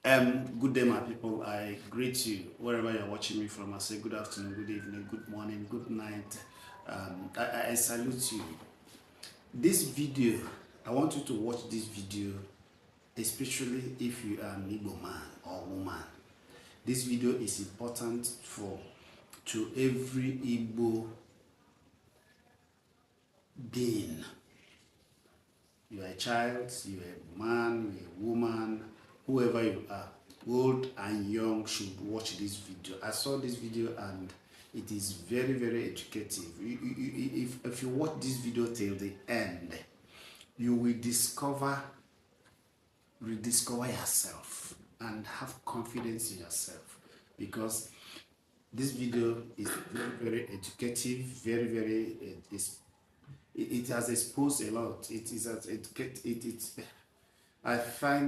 Good day, my people. I greet you wherever you're watching me from. I say good afternoon, good evening, good morning, good night. I salute you. This video, I want you to watch this video, especially if you are an Igbo man or woman. This video is important to every Igbo being. You are a child, you are a man, you are a woman, whoever you are, old and young should watch this video. I saw this video and it is very, very educative. If you watch this video till the end, you will rediscover yourself and have confidence in yourself, because this video is very, very educative, very, very, it has exposed a lot. It is as educated, I find